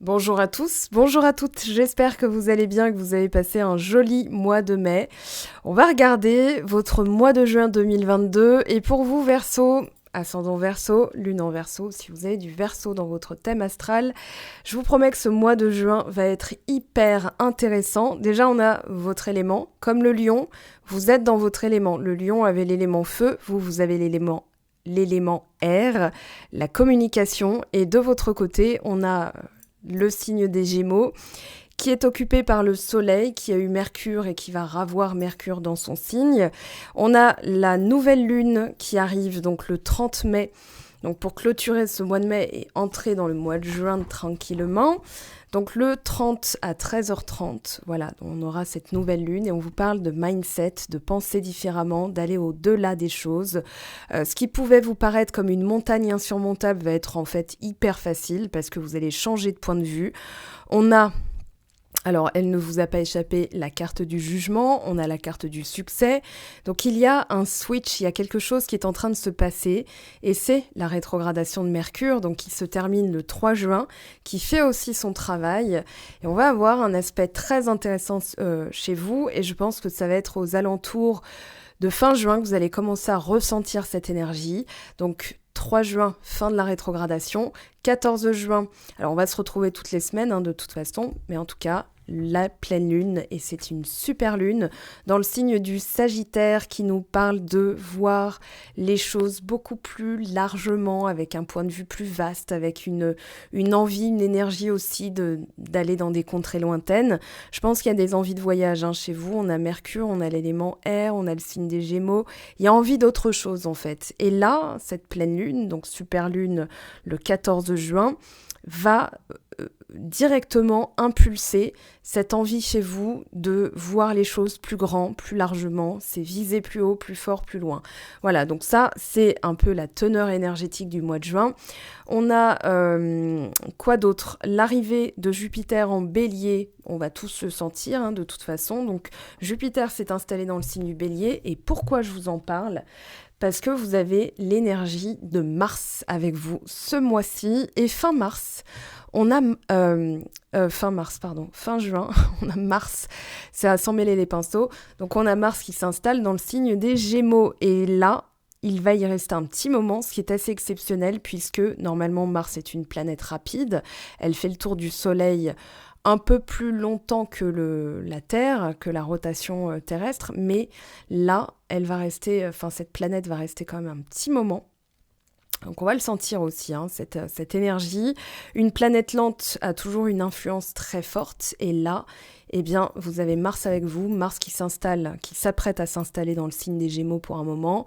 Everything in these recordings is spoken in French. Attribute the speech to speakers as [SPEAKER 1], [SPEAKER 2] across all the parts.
[SPEAKER 1] Bonjour à tous, bonjour à toutes, j'espère que vous allez bien, que vous avez passé un joli mois de mai. On va regarder votre mois de juin 2022 et pour vous Verseau, ascendant Verseau, lune en Verseau, si vous avez du Verseau dans votre thème astral, je vous promets que ce mois de juin va être hyper intéressant. Déjà on a votre élément, comme le lion, vous êtes dans votre élément. Le lion avait l'élément feu, vous avez l'élément air, la communication et de votre côté on a le signe des Gémeaux, qui est occupé par le Soleil, qui a eu Mercure et qui va ravoir Mercure dans son signe. On a la nouvelle lune qui arrive donc le 30 mai, donc pour clôturer ce mois de mai et entrer dans le mois de juin tranquillement. Donc le 30 à 13h30, voilà, on aura cette nouvelle lune et on vous parle de mindset, de penser différemment, d'aller au-delà des choses. Ce qui pouvait vous paraître comme une montagne insurmontable va être en fait hyper facile parce que vous allez changer de point de vue. On a Alors, elle ne vous a pas échappé, la carte du jugement, on a la carte du succès. Donc, il y a un switch, il y a quelque chose qui est en train de se passer. Et c'est la rétrogradation de Mercure, donc qui se termine le 3 juin, qui fait aussi son travail. Et on va avoir un aspect très intéressant chez vous. Et je pense que ça va être aux alentours de fin juin que vous allez commencer à ressentir cette énergie. Donc, 3 juin, fin de la rétrogradation. 14 juin, alors on va se retrouver toutes les semaines de toute façon, mais en tout cas, la pleine lune, et c'est une super lune, dans le signe du Sagittaire qui nous parle de voir les choses beaucoup plus largement, avec un point de vue plus vaste, avec une envie, une énergie aussi d'aller dans des contrées lointaines. Je pense qu'il y a des envies de voyage chez vous, on a Mercure, on a l'élément air, on a le signe des Gémeaux, il y a envie d'autre chose en fait. Et là, cette pleine lune, donc super lune le 14 juin, va directement impulser cette envie chez vous de voir les choses plus grand, plus largement, c'est viser plus haut, plus fort, plus loin. Voilà, donc ça, c'est un peu la teneur énergétique du mois de juin. On a quoi d'autre? L'arrivée de Jupiter en Bélier, on va tous le sentir de toute façon. Donc Jupiter s'est installé dans le signe du Bélier, et pourquoi je vous en parle? Parce que vous avez l'énergie de Mars avec vous ce mois-ci, et fin mars, on a fin juin, on a Mars, c'est à s'en mêler les pinceaux, donc on a Mars qui s'installe dans le signe des Gémeaux, et là, il va y rester un petit moment, ce qui est assez exceptionnel, puisque normalement Mars est une planète rapide, elle fait le tour du Soleil un peu plus longtemps que la Terre, que la rotation terrestre, mais là, cette planète va rester quand même un petit moment. Donc on va le sentir aussi, cette énergie. Une planète lente a toujours une influence très forte, et là, eh bien, vous avez Mars avec vous, Mars qui s'apprête à s'installer dans le signe des Gémeaux pour un moment.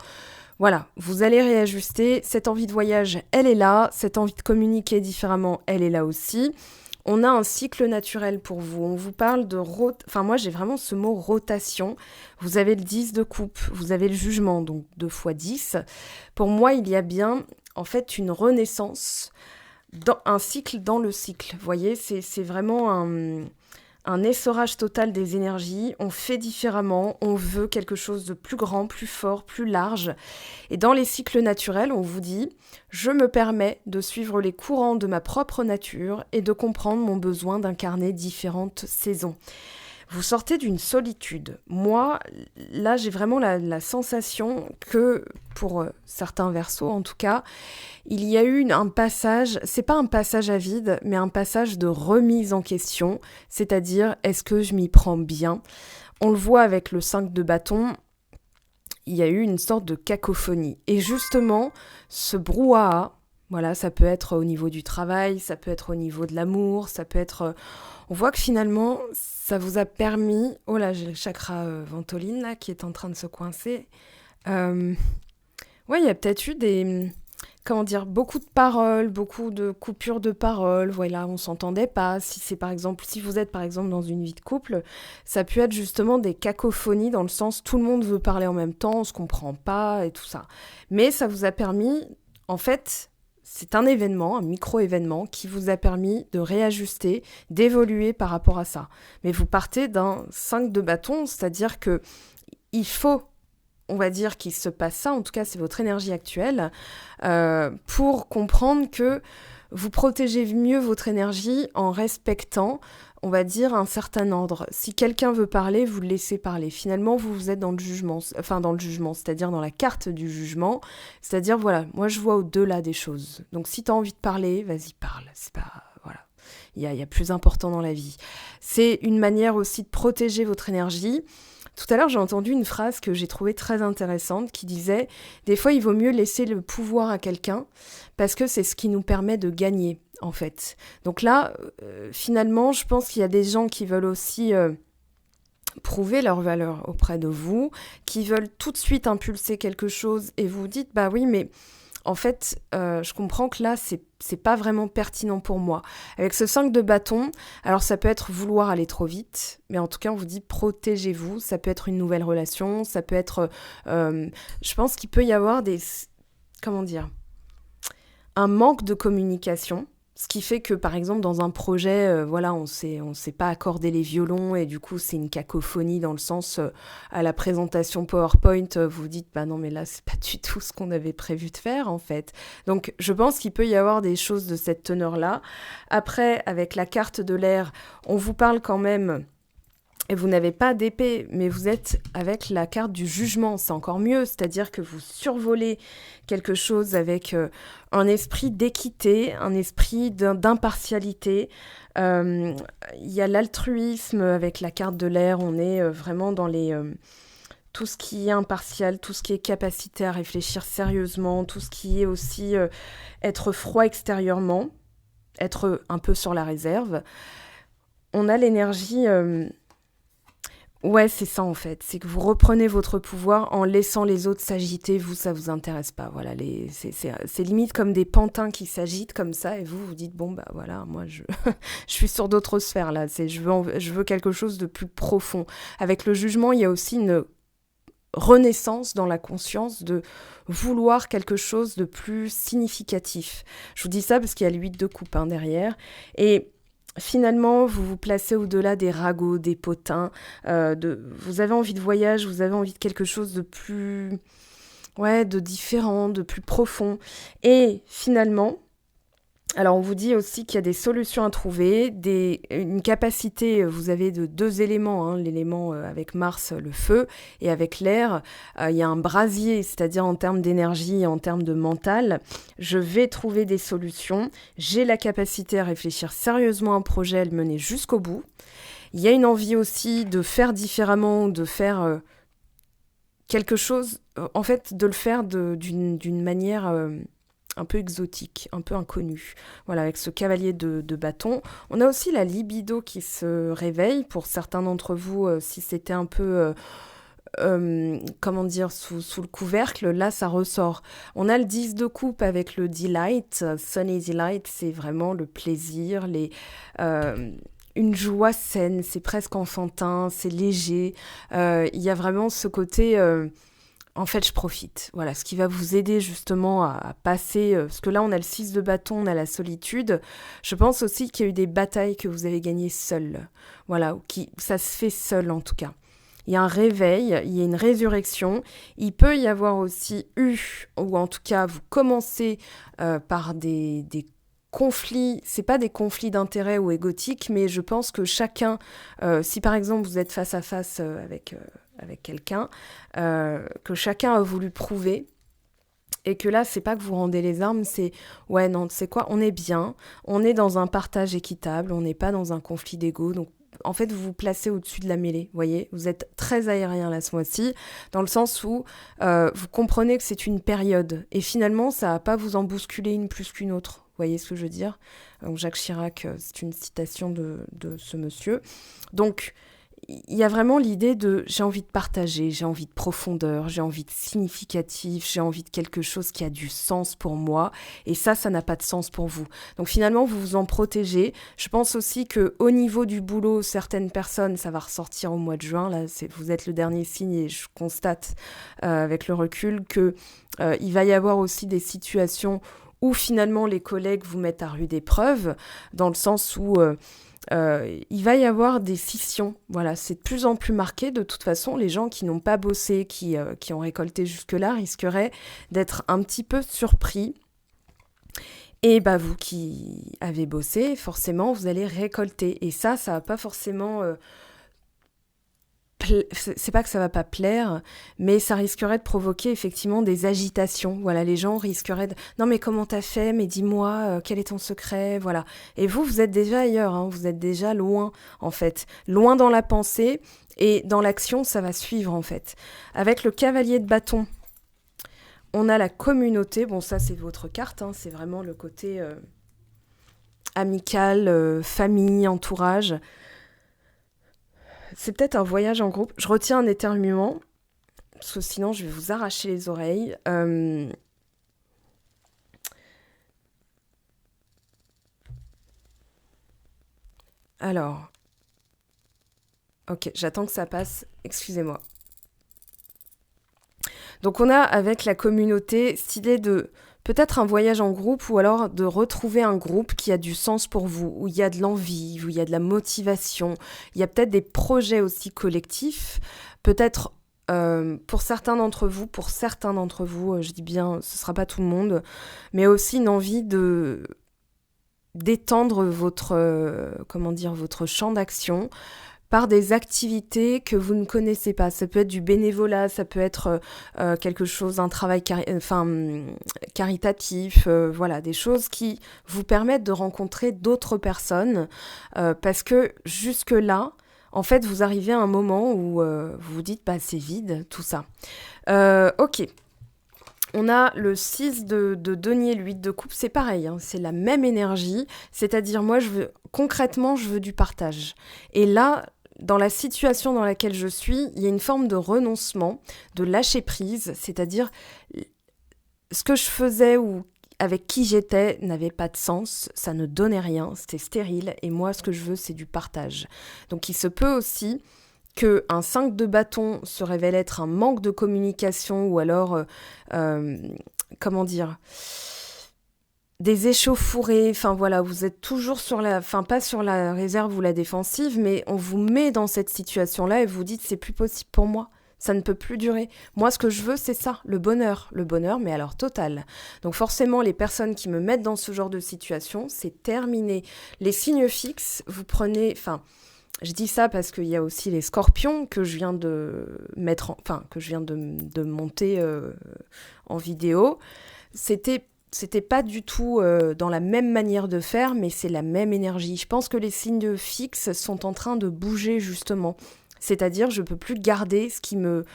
[SPEAKER 1] Voilà, vous allez réajuster, cette envie de voyage, elle est là, cette envie de communiquer différemment, elle est là aussi. On a un cycle naturel pour vous. On vous parle de moi, j'ai vraiment ce mot rotation. Vous avez le 10 de coupe, vous avez le jugement, donc 2 fois 10. Pour moi, il y a bien, en fait, une renaissance, un cycle dans le cycle. Vous voyez, c'est vraiment un essorage total des énergies. On fait différemment, on veut quelque chose de plus grand, plus fort, plus large. Et dans les cycles naturels, on vous dit, je me permets de suivre les courants de ma propre nature et de comprendre mon besoin d'incarner différentes saisons. Vous sortez d'une solitude. Moi, là, j'ai vraiment la sensation que, pour certains Verseaux en tout cas, il y a eu un passage, c'est pas un passage à vide, mais un passage de remise en question, c'est-à-dire, est-ce que je m'y prends bien? On le voit avec le 5 de bâton, il y a eu une sorte de cacophonie. Et justement, ce brouhaha, voilà, ça peut être au niveau du travail, ça peut être au niveau de l'amour, ça peut être... On voit que finalement, ça vous a permis... Oh là, j'ai le chakra ventoline là, qui est en train de se coincer. Ouais, il y a peut-être eu beaucoup de paroles, beaucoup de coupures de paroles. Voilà, on s'entendait pas. Si vous êtes par exemple dans une vie de couple, ça peut être justement des cacophonies dans le sens tout le monde veut parler en même temps, on se comprend pas et tout ça. Mais ça vous a permis, en fait... C'est un événement, un micro-événement qui vous a permis de réajuster, d'évoluer par rapport à ça. Mais vous partez d'un 5 de bâton, c'est-à-dire que il faut, on va dire, qu'il se passe ça, en tout cas c'est votre énergie actuelle, pour comprendre que vous protégez mieux votre énergie en respectant, on va dire, un certain ordre. Si quelqu'un veut parler, vous le laissez parler. Finalement, vous êtes dans le jugement, c'est-à-dire dans la carte du jugement. C'est-à-dire, voilà, moi je vois au-delà des choses. Donc si tu as envie de parler, vas-y, parle. C'est pas... Voilà. Il y a plus important dans la vie. C'est une manière aussi de protéger votre énergie. Tout à l'heure, j'ai entendu une phrase que j'ai trouvée très intéressante qui disait « Des fois, il vaut mieux laisser le pouvoir à quelqu'un parce que c'est ce qui nous permet de gagner, en fait. » Donc là, finalement, je pense qu'il y a des gens qui veulent aussi prouver leur valeur auprès de vous, qui veulent tout de suite impulser quelque chose et vous dites « Bah oui, mais... » En fait, je comprends que là, c'est pas vraiment pertinent pour moi. Avec ce 5 de bâton, alors ça peut être vouloir aller trop vite, mais en tout cas, on vous dit protégez-vous. Ça peut être une nouvelle relation, ça peut être... je pense qu'il peut y avoir comment dire, un manque de communication. Ce qui fait que, par exemple, dans un projet, voilà, on sait pas accorder les violons et du coup, c'est une cacophonie dans le sens, à la présentation PowerPoint, vous dites, bah non, mais là, c'est pas du tout ce qu'on avait prévu de faire, en fait. Donc, je pense qu'il peut y avoir des choses de cette teneur-là. Après, avec la carte de l'air, on vous parle quand même... Et vous n'avez pas d'épée, mais vous êtes avec la carte du jugement, c'est encore mieux, c'est-à-dire que vous survolez quelque chose avec un esprit d'équité, un esprit d'impartialité. Il y a l'altruisme avec la carte de l'air, on est vraiment dans tout ce qui est impartial, tout ce qui est capacité à réfléchir sérieusement, tout ce qui est aussi être froid extérieurement, être un peu sur la réserve. On a l'énergie... Ouais, c'est ça en fait. C'est que vous reprenez votre pouvoir en laissant les autres s'agiter. Vous, ça vous intéresse pas. Voilà, c'est limite comme des pantins qui s'agitent comme ça et vous dites bon bah voilà, moi je je suis sur d'autres sphères là. Je veux quelque chose de plus profond. Avec le jugement, il y a aussi une renaissance dans la conscience de vouloir quelque chose de plus significatif. Je vous dis ça parce qu'il y a l'8 de coupe derrière et finalement, vous vous placez au-delà des ragots, des potins, vous avez envie de voyage, vous avez envie de quelque chose de plus, de différent, de plus profond. Et finalement, alors on vous dit aussi qu'il y a des solutions à trouver, une capacité, vous avez de 2 éléments, l'élément avec Mars, le feu, et avec l'air, il y a un brasier, c'est-à-dire en termes d'énergie, en termes de mental, je vais trouver des solutions, j'ai la capacité à réfléchir sérieusement à un projet, à le mener jusqu'au bout. Il y a une envie aussi de faire différemment, de faire quelque chose, en fait de le faire d'une manière... un peu exotique, un peu inconnu. Voilà, avec ce cavalier de bâton. On a aussi la libido qui se réveille. Pour certains d'entre vous, si c'était un peu, comment dire, sous le couvercle, là, ça ressort. On a le 10 de coupe avec le delight. Sunny delight, c'est vraiment le plaisir, une joie saine, c'est presque enfantin, c'est léger. Il y a vraiment ce côté... en fait, je profite. Voilà, ce qui va vous aider justement à passer... parce que là, on a le 6 de bâton, on a la solitude. Je pense aussi qu'il y a eu des batailles que vous avez gagnées seul. Voilà, ça se fait seul en tout cas. Il y a un réveil, il y a une résurrection. Il peut y avoir aussi ou en tout cas, vous commencez par des conflits, c'est pas des conflits d'intérêts ou égotiques, mais je pense que chacun, si par exemple vous êtes face à face avec quelqu'un, que chacun a voulu prouver, et que là, c'est pas que vous rendez les armes, c'est ouais, non, tu sais quoi, on est bien, on est dans un partage équitable, on n'est pas dans un conflit d'ego, donc en fait, vous vous placez au-dessus de la mêlée, vous voyez, vous êtes très aérien là ce mois-ci, dans le sens où vous comprenez que c'est une période, et finalement, ça va pas vous en bousculer une plus qu'une autre. Vous voyez ce que je veux dire ? Donc, Jacques Chirac, c'est une citation de ce monsieur. Donc, il y a vraiment l'idée de j'ai envie de partager, j'ai envie de profondeur, j'ai envie de significatif, j'ai envie de quelque chose qui a du sens pour moi, et ça n'a pas de sens pour vous. Donc finalement, vous vous en protégez. Je pense aussi qu'au niveau du boulot, certaines personnes, ça va ressortir au mois de juin, là, vous êtes le dernier signe, et je constate avec le recul que il va y avoir aussi des situations où finalement les collègues vous mettent à rude épreuve, dans le sens où... il va y avoir des scissions. Voilà, c'est de plus en plus marqué. De toute façon, les gens qui n'ont pas bossé, qui ont récolté jusque-là, risqueraient d'être un petit peu surpris. Et bah vous qui avez bossé, forcément, vous allez récolter. Et ça va pas forcément c'est pas que ça va pas plaire, mais ça risquerait de provoquer effectivement des agitations. Voilà, les gens risqueraient de non mais comment t'as fait? Mais dis-moi, quel est ton secret? Voilà. Et vous êtes déjà ailleurs, hein, vous êtes déjà loin en fait, loin dans la pensée et dans l'action, ça va suivre en fait. Avec le cavalier de bâton, on a la communauté. Bon, ça c'est votre carte, hein, c'est vraiment le côté amical, famille, entourage. C'est peut-être un voyage en groupe. Je retiens un éternuement, parce que sinon je vais vous arracher les oreilles. Alors, ok, j'attends que ça passe. Excusez-moi. Donc on a avec la communauté cette idée de peut-être un voyage en groupe ou alors de retrouver un groupe qui a du sens pour vous, où il y a de l'envie, où il y a de la motivation. Il y a peut-être des projets aussi collectifs, peut-être pour certains d'entre vous, je dis bien, ce ne sera pas tout le monde, mais aussi une envie de d'étendre votre, votre champ d'action par des activités que vous ne connaissez pas. Ça peut être du bénévolat, ça peut être quelque chose, un travail caritatif, voilà, des choses qui vous permettent de rencontrer d'autres personnes, parce que jusque-là, en fait, vous arrivez à un moment où vous vous dites, bah, c'est vide, tout ça. Ok. On a le 6 de denier, le 8 de coupe, c'est pareil, hein, c'est la même énergie, c'est-à-dire moi, concrètement, je veux du partage. Et là, dans la situation dans laquelle je suis, il y a une forme de renoncement, de lâcher prise, c'est-à-dire ce que je faisais ou avec qui j'étais n'avait pas de sens, ça ne donnait rien, c'était stérile, et moi, ce que je veux, c'est du partage. Donc il se peut aussi qu'un 5 de bâton se révèle être un manque de communication ou alors, des échauffourées, enfin voilà, vous êtes toujours pas sur la réserve ou la défensive, mais on vous met dans cette situation-là et vous dites c'est plus possible pour moi, ça ne peut plus durer. Moi, ce que je veux, c'est ça, le bonheur, mais alors total. Donc forcément, les personnes qui me mettent dans ce genre de situation, c'est terminé. Les signes fixes, vous prenez, je dis ça parce qu'il y a aussi les scorpions que je viens de de monter en vidéo. C'était pas du tout dans la même manière de faire, mais c'est la même énergie. Je pense que les signes fixes sont en train de bouger justement. C'est-à-dire, je peux plus garder ce qui me...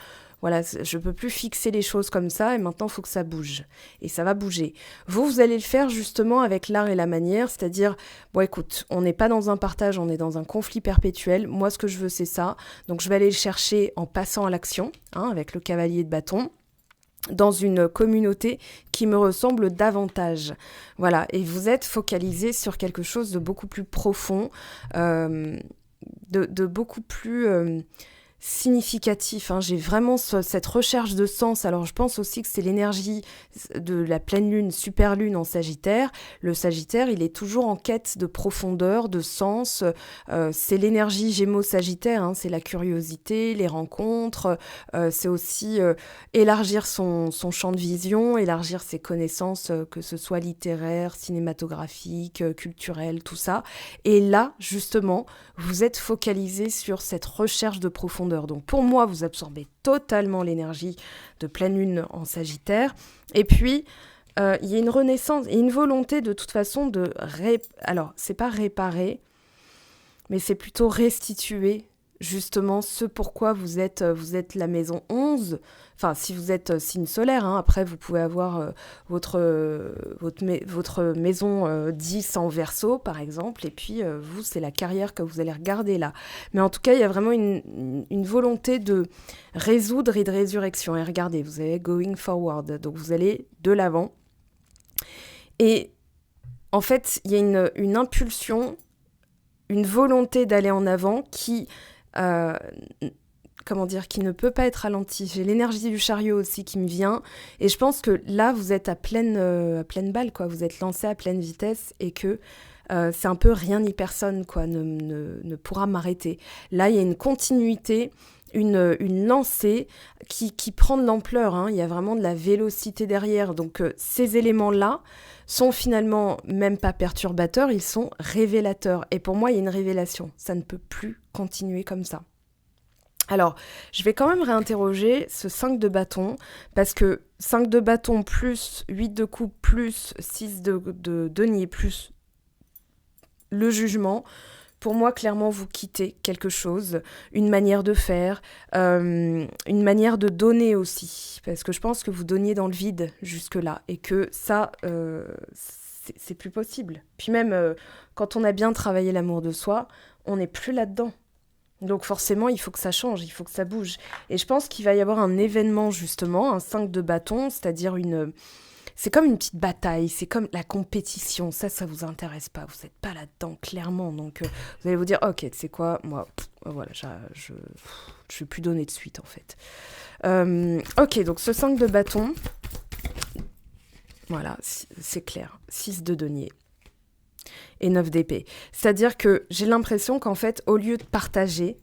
[SPEAKER 1] Voilà, je peux plus fixer les choses comme ça et maintenant il faut que ça bouge. Et ça va bouger. Vous allez le faire justement avec l'art et la manière, c'est-à-dire, bon écoute, on n'est pas dans un partage, on est dans un conflit perpétuel. Moi ce que je veux c'est ça. Donc je vais aller le chercher en passant à l'action, hein, avec le cavalier de bâton, dans une communauté qui me ressemble davantage. Voilà, et vous êtes focalisé sur quelque chose de beaucoup plus profond, de beaucoup plus... significatif, hein. J'ai vraiment cette recherche de sens. Alors je pense aussi que c'est l'énergie de la pleine lune, super lune en Sagittaire. Le Sagittaire, il est toujours en quête de profondeur, de sens. C'est l'énergie Gémeaux-Sagittaire, hein. C'est la curiosité, les rencontres. C'est aussi élargir son champ de vision, élargir ses connaissances, que ce soit littéraires, cinématographiques, culturelles, tout ça. Et là, justement, vous êtes focalisé sur cette recherche de profondeur. Donc pour moi, vous absorbez totalement l'énergie de pleine lune en Sagittaire. Et puis, il y a une renaissance et une volonté de toute façon de... Alors, c'est pas réparer, mais c'est plutôt restituer justement ce pourquoi vous êtes la maison 11. Enfin, si vous êtes signe solaire, hein, après vous pouvez avoir votre maison 10 en Verseau, par exemple, et puis vous, c'est la carrière que vous allez regarder là. Mais en tout cas, il y a vraiment une volonté de résoudre et de résurrection. Et regardez, vous avez going forward, donc vous allez de l'avant. Et en fait, il y a une impulsion, une volonté d'aller en avant qui... qui ne peut pas être ralenti. J'ai l'énergie du chariot aussi qui me vient. Et je pense que là, vous êtes à pleine balle, quoi. Vous êtes lancé à pleine vitesse et que c'est un peu rien ni personne, quoi, ne pourra m'arrêter. Là, il y a une continuité une lancée qui prend de l'ampleur, hein. Il y a vraiment de la vélocité derrière. Donc ces éléments-là sont finalement même pas perturbateurs, ils sont révélateurs. Et pour moi, il y a une révélation. Ça ne peut plus continuer comme ça. Alors, je vais quand même réinterroger ce 5 de bâton, parce que 5 de bâton plus 8 de coupe plus 6 de denier plus le jugement, pour moi, clairement, vous quittez quelque chose, une manière de faire, une manière de donner aussi, parce que je pense que vous donniez dans le vide jusque-là, et que ça, c'est plus possible. Puis même, quand on a bien travaillé l'amour de soi, on n'est plus là-dedans. Donc forcément, il faut que ça change, il faut que ça bouge. Et je pense qu'il va y avoir un événement, justement, un 5 de bâton, c'est-à-dire c'est comme une petite bataille, c'est comme la compétition. Ça vous intéresse pas, vous n'êtes pas là-dedans, clairement. Donc vous allez vous dire, ok, tu sais quoi, moi, voilà, je vais plus donner de suite, en fait. Ok, donc ce 5 de bâton, voilà, c'est clair. 6 de denier. Et 9 d'épée. C'est-à-dire que j'ai l'impression qu'en fait, au lieu de partager,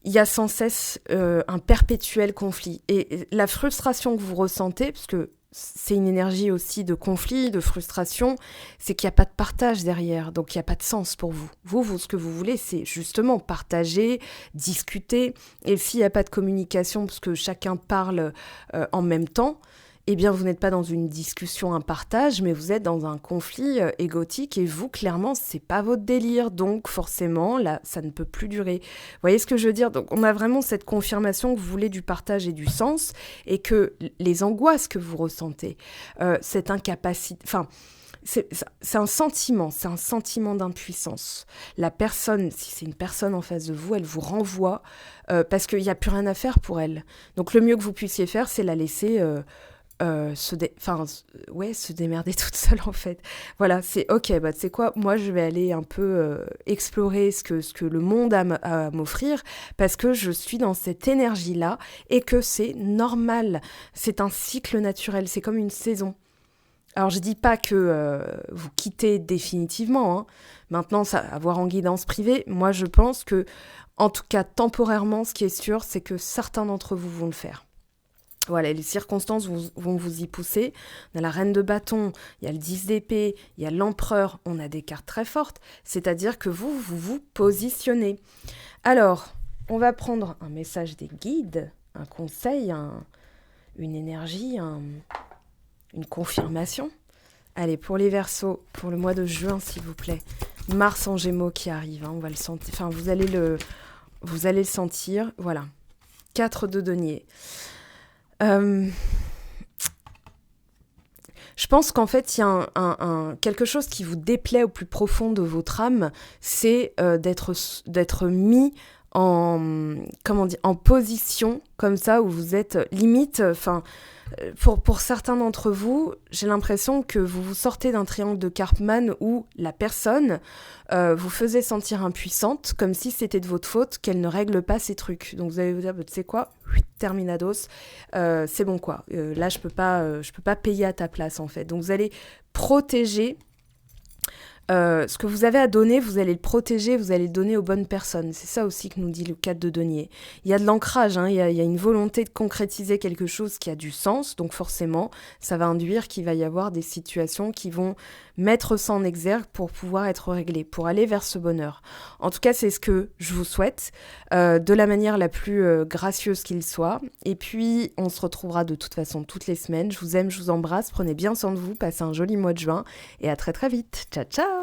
[SPEAKER 1] il y a sans cesse un perpétuel conflit. Et la frustration que vous ressentez, parce que c'est une énergie aussi de conflit, de frustration, c'est qu'il n'y a pas de partage derrière, donc il n'y a pas de sens pour vous. Vous, ce que vous voulez, c'est justement partager, discuter, et s'il n'y a pas de communication, parce que chacun parle en même temps, eh bien, vous n'êtes pas dans une discussion, un partage, mais vous êtes dans un conflit égotique et vous, clairement, c'est pas votre délire. Donc, forcément, là, ça ne peut plus durer. Vous voyez ce que je veux dire ? Donc, on a vraiment cette confirmation que vous voulez du partage et du sens et que les angoisses que vous ressentez, cette incapacité... Enfin, c'est un sentiment d'impuissance. La personne, si c'est une personne en face de vous, elle vous renvoie parce qu'il n'y a plus rien à faire pour elle. Donc, le mieux que vous puissiez faire, c'est la laisser... se démerder toute seule en fait. Voilà, c'est ok, bah tu sais quoi, moi je vais aller un peu explorer ce que le monde a à m'offrir parce que je suis dans cette énergie-là et que c'est normal. C'est un cycle naturel, c'est comme une saison. Alors je dis pas que vous quittez définitivement, hein. Maintenant, ça, avoir en guidance privée, moi je pense que, en tout cas temporairement, ce qui est sûr, c'est que certains d'entre vous vont le faire. Voilà, les circonstances vont vous y pousser. On a la reine de bâton, il y a le 10 d'épée, il y a l'empereur, on a des cartes très fortes. C'est-à-dire que vous positionnez. Alors, on va prendre un message des guides, un conseil, une énergie, une confirmation. Allez, pour les Verseaux, pour le mois de juin, s'il vous plaît. Mars en Gémeaux qui arrive, hein, on va le sentir. Enfin, vous allez le sentir. Voilà. 4 de denier. Je pense qu'en fait, il y a quelque chose qui vous déplaît au plus profond de votre âme, c'est d'être mis en position comme ça où vous êtes limite. Enfin, pour certains d'entre vous, j'ai l'impression que vous vous sortez d'un triangle de Karpman où la personne vous faisait sentir impuissante, comme si c'était de votre faute qu'elle ne règle pas ses trucs. Donc vous allez vous dire, tu sais quoi, terminados, c'est bon quoi. Là, je peux pas payer à ta place en fait. Donc vous allez protéger. Ce que vous avez à donner, vous allez le protéger, vous allez le donner aux bonnes personnes. C'est ça aussi que nous dit le 4 de denier. Il y a de l'ancrage, hein, il y a une volonté de concrétiser quelque chose qui a du sens, donc forcément, ça va induire qu'il va y avoir des situations qui vont mettre ça en exergue pour pouvoir être réglées, pour aller vers ce bonheur. En tout cas, c'est ce que je vous souhaite, de la manière la plus gracieuse qu'il soit. Et puis, on se retrouvera de toute façon toutes les semaines. Je vous aime, je vous embrasse, prenez bien soin de vous, passez un joli mois de juin, et à très très vite. Ciao, ciao!